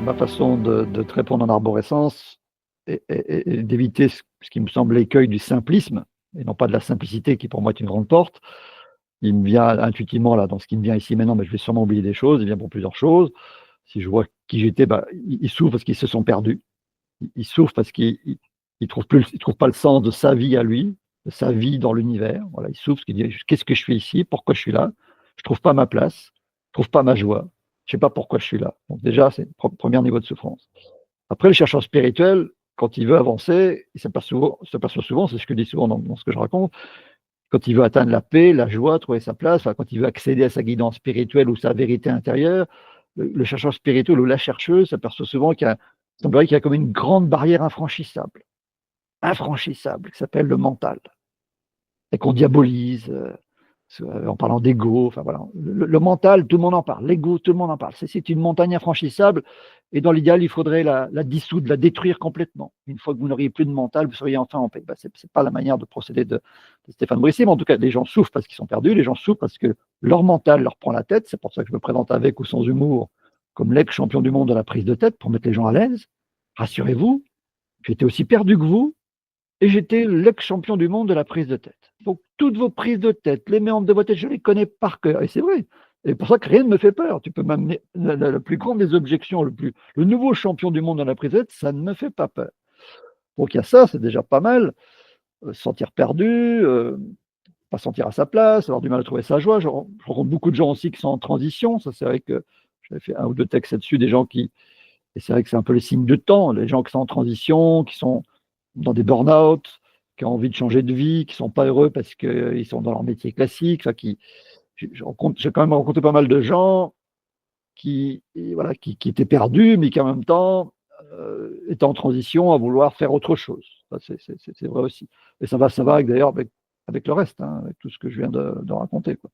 ma façon de te répondre en arborescence et d'éviter ce qui me semble l'écueil du simplisme, et non pas de la simplicité qui pour moi est une grande porte. Il me vient intuitivement là, dans ce qui me vient ici maintenant, mais je vais sûrement oublier des choses, il vient pour plusieurs choses. Si je vois qui j'étais, bah, ils souffrent parce qu'ils se sont perdus. Ils souffrent parce qu'ils ils trouvent pas le sens de sa vie à lui, de sa vie dans l'univers. Voilà, ils souffrent parce qu'ils disent: «Qu'est-ce que je fais ici? Pourquoi je suis là? Je trouve pas ma place, je trouve pas ma joie, je sais pas pourquoi je suis là». Donc déjà, c'est premier niveau de souffrance. Après, le chercheur spirituel, quand il veut avancer, il s'aperçoit souvent, c'est ce que je dis souvent dans ce que je raconte, quand il veut atteindre la paix, la joie, trouver sa place, enfin, quand il veut accéder à sa guidance spirituelle ou sa vérité intérieure, le chercheur spirituel ou la chercheuse s'aperçoit souvent il semblerait qu'il y a comme une grande barrière infranchissable, qui s'appelle le mental, et qu'on diabolise, en parlant d'ego, enfin voilà. Le mental, tout le monde en parle. L'ego, tout le monde en parle. C'est une montagne infranchissable, et dans l'idéal, il faudrait la dissoudre, la détruire complètement. Une fois que vous n'auriez plus de mental, vous seriez enfin en paix. Ben, c'est pas la manière de procéder de Stéphane Brissé, mais en tout cas, les gens souffrent parce qu'ils sont perdus, les gens souffrent parce que leur mental leur prend la tête. C'est pour ça que je me présente avec ou sans humour comme l'ex-champion du monde de la prise de tête, pour mettre les gens à l'aise. Rassurez-vous, j'étais aussi perdu que vous, et j'étais l'ex-champion du monde de la prise de tête. Donc, toutes vos prises de tête, les méandres de votre tête, je les connais par cœur. Et c'est vrai. Et pour ça que rien ne me fait peur. Tu peux m'amener la plus grande des objections, le nouveau champion du monde dans la prise de tête, ça ne me fait pas peur. Donc, il y a ça, c'est déjà pas mal. Se sentir perdu, pas sentir à sa place, avoir du mal à trouver sa joie. Je rencontre beaucoup de gens aussi qui sont en transition. Ça, c'est vrai que j'avais fait un ou deux textes là-dessus, des gens qui. Et c'est vrai que c'est un peu les signes de temps, les gens qui sont en transition, qui sont dans des burn-out, qui ont envie de changer de vie, qui ne sont pas heureux parce qu'ils sont dans leur métier classique. Enfin, j'ai quand même rencontré pas mal de gens voilà, qui étaient perdus, mais qui en même temps étaient en transition à vouloir faire autre chose. C'est vrai aussi. Et ça va d'ailleurs avec le reste, hein, avec tout ce que je viens de raconter, quoi.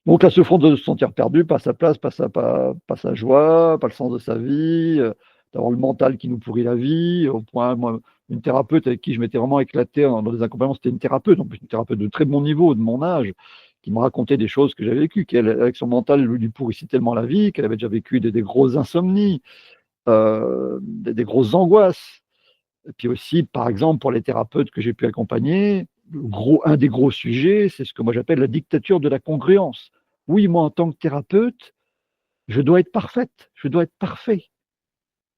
Donc la souffrance de se sentir perdu, pas sa place, pas sa joie, pas le sens de sa vie, d'avoir le mental qui nous pourrit la vie, au point, moi, une thérapeute avec qui je m'étais vraiment éclaté dans des accompagnements, c'était une thérapeute, en plus une thérapeute de très bon niveau, de mon âge, qui me racontait des choses que j'avais vécues, qu'elle, avec son mental, lui pourrissait tellement la vie, qu'elle avait déjà vécu des grosses insomnies, des grosses angoisses. Et puis aussi, par exemple, pour les thérapeutes que j'ai pu accompagner, un des gros sujets, c'est ce que moi j'appelle la dictature de la congruence. Oui, moi, en tant que thérapeute, je dois être parfaite, je dois être parfait.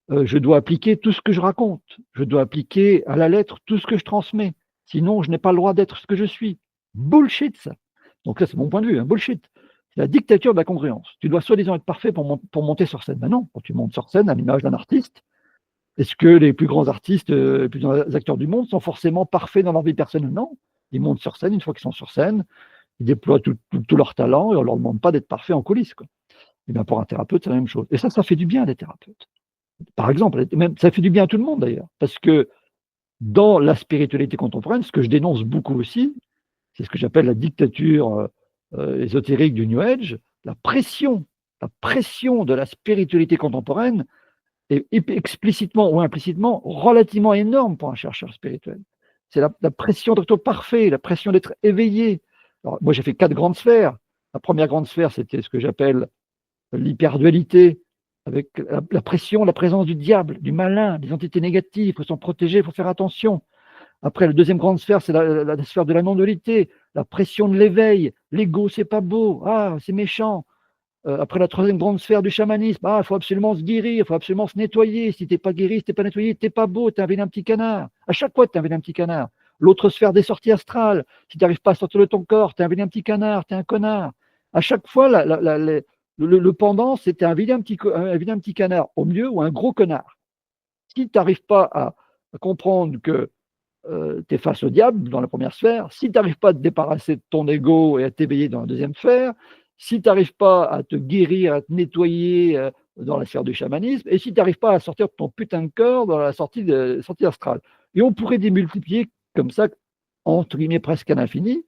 Je dois appliquer tout ce que je raconte, je dois appliquer à la lettre tout ce que je transmets. Sinon, je n'ai pas le droit d'être ce que je suis. Bullshit, ça. Donc, ça, c'est mon point de vue, hein, bullshit. C'est la dictature de la congruence. Tu dois soi-disant être parfait pour monter sur scène. Ben non, quand tu montes sur scène, à l'image d'un artiste, est-ce que les plus grands artistes, les plus grands acteurs du monde sont forcément parfaits dans leur vie personnelle? Non. Ils montent sur scène, une fois qu'ils sont sur scène, ils déploient tout leur talent et on ne leur demande pas d'être parfaits en coulisses, quoi. Et bien pour un thérapeute, c'est la même chose. Et ça fait du bien à des thérapeutes. Par exemple, même, ça fait du bien à tout le monde d'ailleurs. Parce que dans la spiritualité contemporaine, ce que je dénonce beaucoup aussi, c'est ce que j'appelle la dictature ésotérique du New Age, la pression de la spiritualité contemporaine est explicitement ou implicitement relativement énorme pour un chercheur spirituel. C'est la pression d'être parfait, la pression d'être éveillé. Alors, moi, j'ai fait 4 grandes sphères. La première grande sphère, c'était ce que j'appelle l'hyperdualité, avec la pression, la présence du diable, du malin, des entités négatives. Il faut s'en protéger, il faut faire attention. Après, la deuxième grande sphère, c'est la sphère de la non-dualité, la pression de l'éveil. L'ego, c'est pas beau, ah, c'est méchant. Après, la troisième grande sphère du chamanisme, ah, il faut absolument se guérir, il faut absolument se nettoyer. Si tu n'es pas guéri, si tu n'es pas nettoyé, tu n'es pas beau, tu es un vilain petit canard. À chaque fois, tu es un vilain petit canard. L'autre sphère des sorties astrales, si tu n'arrives pas à sortir de ton corps, tu es un vilain petit canard, tu es un connard. À chaque fois, le pendant, c'était un vilain petit canard au mieux ou un gros connard. Si tu n'arrives pas à comprendre que tu es face au diable dans la première sphère, si tu n'arrives pas à te débarrasser de ton ego et à t'éveiller dans la deuxième sphère, si tu n'arrives pas à te guérir, à te nettoyer dans la sphère du chamanisme, et si tu n'arrives pas à sortir de ton putain de corps dans la sortie astrale. Et on pourrait démultiplier comme ça, entre guillemets, presque à l'infini,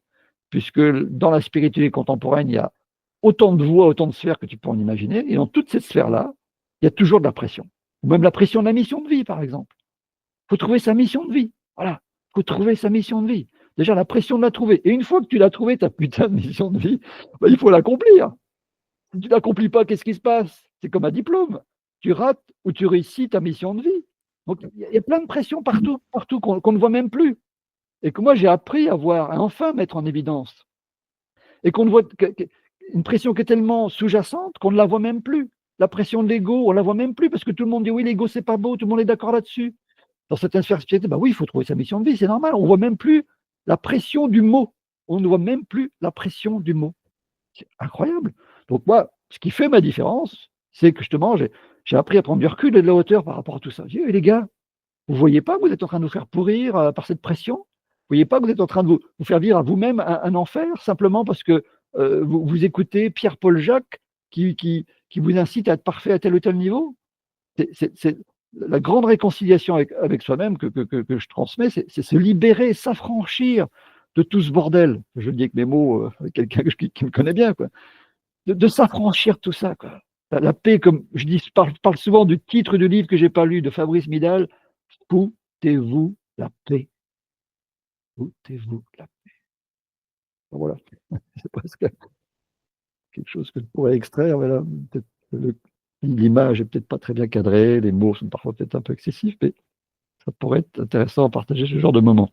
puisque dans la spiritualité contemporaine, il y a autant de voies, autant de sphères que tu peux en imaginer, et dans toutes ces sphères-là, il y a toujours de la pression. Ou même la pression de la mission de vie, par exemple. Il faut trouver sa mission de vie. Voilà, il faut trouver sa mission de vie. Déjà, la pression de la trouver. Et une fois que tu l'as trouvée, ta putain de mission de vie, il faut l'accomplir. Si tu ne l'accomplis pas, qu'est-ce qui se passe? C'est comme un diplôme. tu rates ou tu réussis ta mission de vie. Donc il y a plein de pression partout, partout qu'on ne voit même plus et que moi j'ai appris à voir, à enfin mettre en évidence et qu'on ne voit que une pression qui est tellement sous-jacente qu'on ne la voit même plus. La pression de l'ego, on la voit même plus parce que tout le monde dit: «Oui, l'ego, c'est pas beau», tout le monde est d'accord là-dessus. Dans certaines sphères de société, bah oui, il faut trouver sa mission de vie, c'est normal. On voit même plus la pression du mot. On ne voit même plus la pression du mot. C'est incroyable. Donc moi, ce qui fait ma différence, c'est que justement, j'ai appris à prendre du recul et de la hauteur par rapport à tout ça. Je dis: «Eh les gars, vous voyez pas que vous êtes en train de nous faire pourrir, par cette pression? Vous voyez pas que vous êtes en train de vous faire vivre à vous-même un enfer simplement parce que, vous écoutez Pierre-Paul Jacques qui vous incite à être parfait à tel ou tel niveau?» C'est la grande réconciliation avec soi-même que je transmets, c'est se libérer, s'affranchir de tout ce bordel. Je le dis avec mes mots, avec quelqu'un qui me connaît bien, quoi. De s'affranchir de tout ça, quoi. La paix, comme je dis, je parle souvent du titre du livre que j'ai pas lu de Fabrice Midal, «Foutez-vous la paix, foutez-vous la paix». Voilà, c'est presque quelque chose que je pourrais extraire, mais là, peut-être que l'image est peut-être pas très bien cadrée, les mots sont parfois peut-être un peu excessifs, mais ça pourrait être intéressant à partager ce genre de moment.